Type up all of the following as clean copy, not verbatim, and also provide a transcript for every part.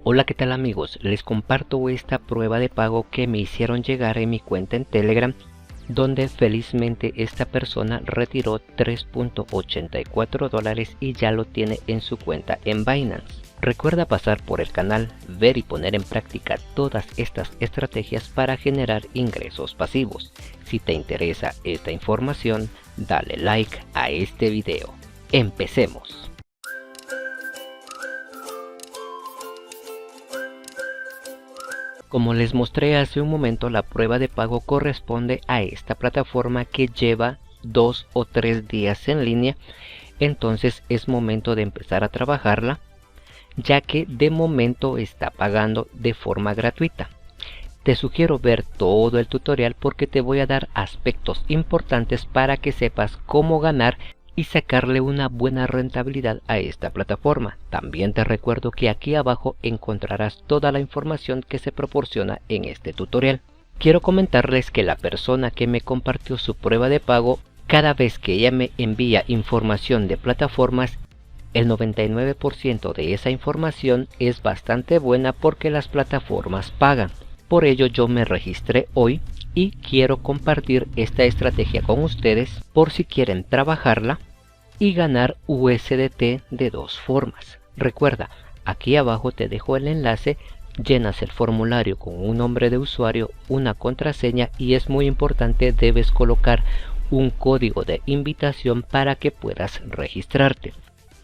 Hola, ¿qué tal amigos? Les comparto esta prueba de pago que me hicieron llegar en mi cuenta en Telegram, donde felizmente esta persona retiró $3.84 y ya lo tiene en su cuenta en Binance. Recuerda pasar por el canal, ver y poner en práctica todas estas estrategias para generar ingresos pasivos. Si te interesa esta información, dale like a este video. ¡Empecemos! Como les mostré hace un momento, la prueba de pago corresponde a esta plataforma que lleva 2 o 3 días en línea, entonces es momento de empezar a trabajarla, ya que de momento está pagando de forma gratuita. Te sugiero ver todo el tutorial porque te voy a dar aspectos importantes para que sepas cómo ganar y sacarle una buena rentabilidad a esta plataforma. También te recuerdo que aquí abajo encontrarás toda la información que se proporciona en este tutorial. Quiero comentarles que la persona que me compartió su prueba de pago, cada vez que ella me envía información de plataformas, el 99% de esa información es bastante buena porque las plataformas pagan. Por ello yo me registré hoy y quiero compartir esta estrategia con ustedes por si quieren trabajarla y ganar USDT de dos formas. Recuerda, aquí abajo te dejo el enlace, llenas el formulario con un nombre de usuario, una contraseña y es muy importante, debes colocar un código de invitación para que puedas registrarte.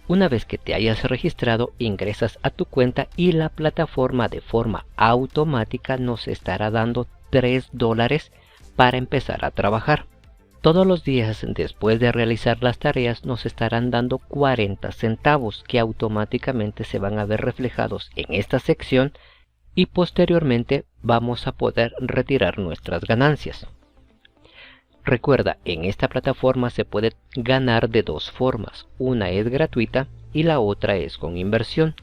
Una vez que te hayas registrado, ingresas a tu cuenta y la plataforma de forma automática nos estará dando $3 para empezar a trabajar. Todos los días después de realizar las tareas nos estarán dando 40 centavos que automáticamente se van a ver reflejados en esta sección y posteriormente vamos a poder retirar nuestras ganancias. Recuerda, en esta plataforma se puede ganar de dos formas, una es gratuita y la otra es con inversión.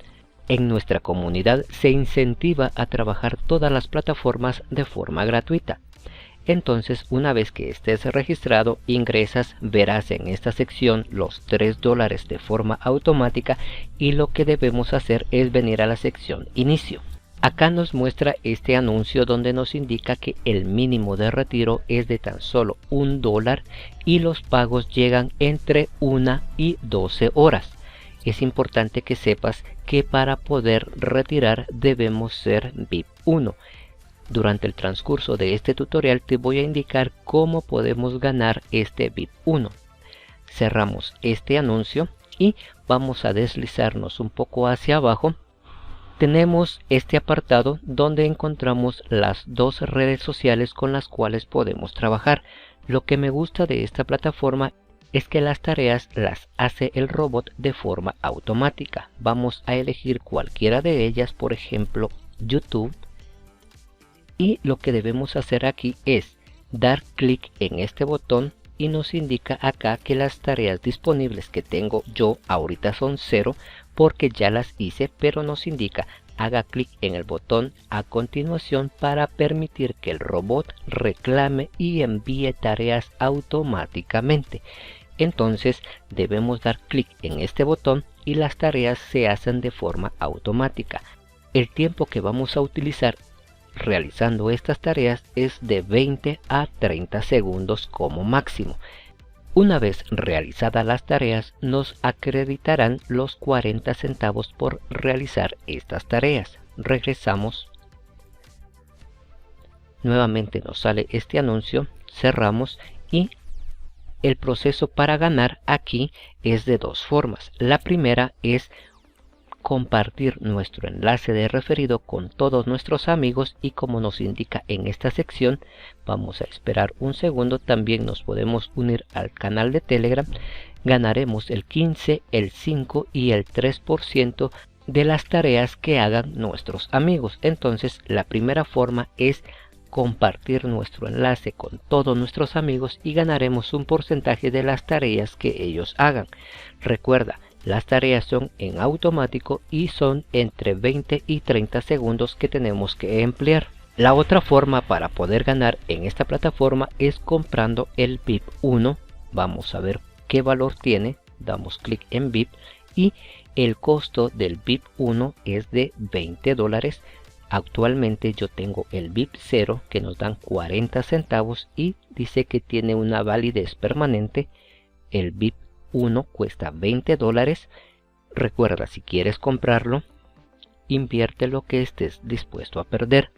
En nuestra comunidad se incentiva a trabajar todas las plataformas de forma gratuita. Entonces, una vez que estés registrado, ingresas, verás en esta sección los $3 de forma automática y lo que debemos hacer es venir a la sección inicio. Acá nos muestra este anuncio donde nos indica que el mínimo de retiro es de tan solo $1 y los pagos llegan entre 1 y 12 horas. Es importante que sepas que para poder retirar debemos ser VIP 1. Durante el transcurso de este tutorial te voy a indicar cómo podemos ganar este VIP 1. Cerramos este anuncio y vamos a deslizarnos un poco hacia abajo. Tenemos este apartado donde encontramos las dos redes sociales con las cuales podemos trabajar. Lo que me gusta de esta plataforma es que las tareas las hace el robot de forma automática. Vamos a elegir cualquiera de ellas, por ejemplo YouTube. Y lo que debemos hacer aquí es dar clic en este botón y nos indica acá que las tareas disponibles que tengo yo ahorita son 0 porque ya las hice, pero nos indica haga clic en el botón a continuación para permitir que el robot reclame y envíe tareas automáticamente. Entonces debemos dar clic en este botón y las tareas se hacen de forma automática. El tiempo que vamos a utilizar realizando estas tareas es de 20 a 30 segundos como máximo. Una vez realizadas las tareas nos acreditarán los 40 centavos por realizar estas tareas. Regresamos. Nuevamente nos sale este anuncio, cerramos y el proceso para ganar aquí es de dos formas. La primera es compartir nuestro enlace de referido con todos nuestros amigos y como nos indica en esta sección, vamos a esperar un segundo, también nos podemos unir al canal de Telegram, ganaremos el 15, el 5 y el 3% de las tareas que hagan nuestros amigos. Entonces la primera forma es compartir nuestro enlace con todos nuestros amigos y ganaremos un porcentaje de las tareas que ellos hagan. Recuerda, las tareas son en automático y son entre 20 y 30 segundos que tenemos que emplear. La otra forma para poder ganar en esta plataforma es comprando el VIP 1. Vamos a ver qué valor tiene. Damos clic en VIP y El costo del VIP 1 es de $20. Actualmente yo tengo el VIP 0 que nos dan 40 centavos y dice que tiene una validez permanente. El VIP 1 cuesta $20. Recuerda, si quieres comprarlo, invierte lo que estés dispuesto a perder.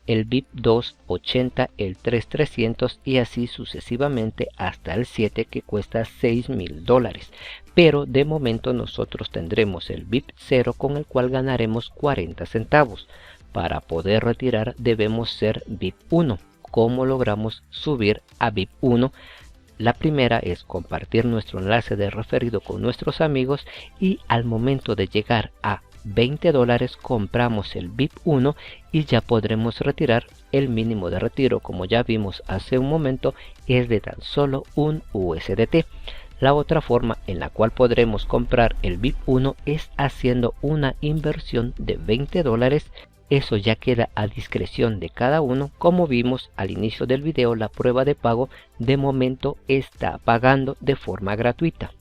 El VIP 2 80, el 3 300 y así sucesivamente hasta el 7 que cuesta $6.000. Pero de momento nosotros tendremos el VIP 0 con el cual ganaremos 40 centavos. Para poder retirar debemos ser VIP 1. ¿Cómo logramos subir a VIP 1? La primera es compartir nuestro enlace de referido con nuestros amigos y al momento de llegar a $20 compramos el VIP 1 y ya podremos retirar. El mínimo de retiro, como ya vimos hace un momento, es de tan solo un USDT. La otra forma en la cual podremos comprar el VIP 1 es haciendo una inversión de $20. Eso ya queda a discreción de cada uno. Como vimos al inicio del video, la prueba de pago de momento está pagando de forma gratuita.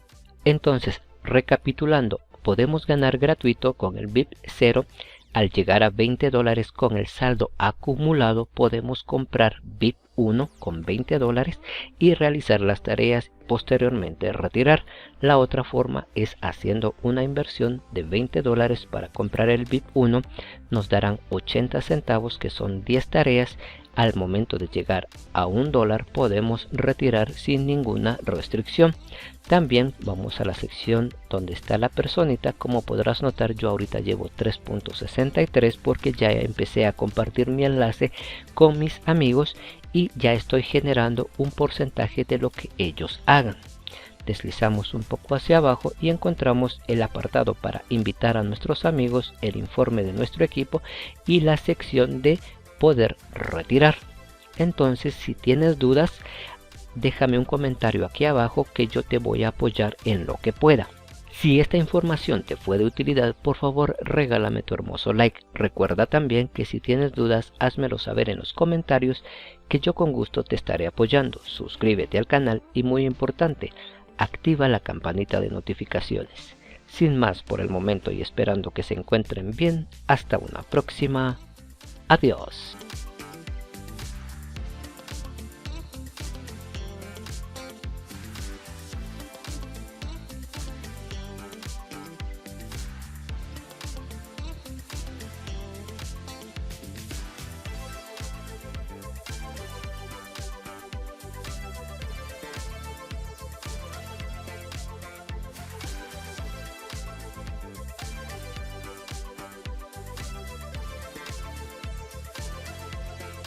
Entonces, recapitulando, podemos ganar gratuito con el VIP 0. Al llegar a $20 con el saldo acumulado podemos comprar VIP 1 con $20 y realizar las tareas, posteriormente retirar. La otra forma es haciendo una inversión de $20 para comprar el VIP 1. Nos darán 80 centavos que son 10 tareas. Al momento de llegar a $1 podemos retirar sin ninguna restricción. También vamos a la sección donde está la personita. Como podrás notar, yo ahorita llevo 3.63 porque ya empecé a compartir mi enlace con mis amigos y ya estoy generando un porcentaje de lo que ellos hagan. Deslizamos un poco hacia abajo y encontramos el apartado para invitar a nuestros amigos, el informe de nuestro equipo y la sección de poder retirar. Entonces, si tienes dudas, déjame un comentario aquí abajo que yo te voy a apoyar en lo que pueda. Si esta información te fue de utilidad, por favor regálame tu hermoso like. Recuerda también que si tienes dudas, házmelo saber en los comentarios que yo con gusto te estaré apoyando. Suscríbete al canal y, muy importante, activa la campanita de notificaciones. Sin más por el momento y esperando que se encuentren bien, hasta una próxima. Adiós.